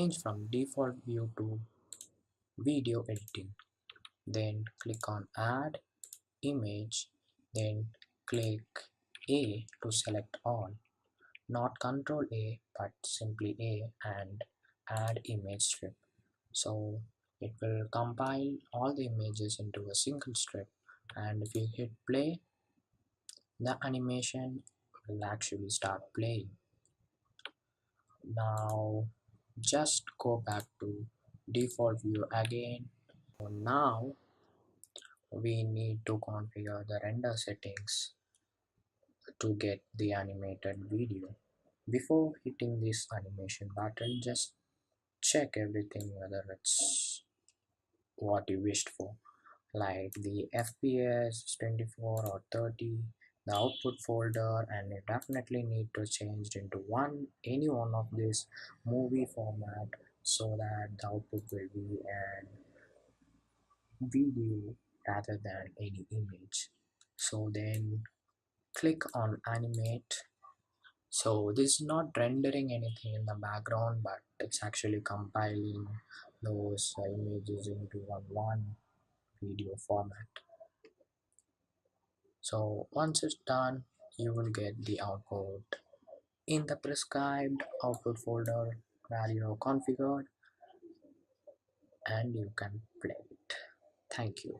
Change from default view to video editing. Then click on add image, then click A to select all, not control A but simply A, and add image strip. So it will compile all the images into a single strip, and if you hit play, the animation will actually start playing. Now just go back to default view again. So now we need to configure the render settings to get the animated video. Before hitting this animation button, just check everything whether it's what you wished for, like the FPS 24 or 30, the output folder, and you definitely need to change into any one of this movie format so that the output will be an video rather than any image. So then click on animate. So this is not rendering anything in the background, but it's actually compiling those images into one video format. So once it's done, you will get the output in the prescribed output folder where you have configured, and you can play it. Thank you.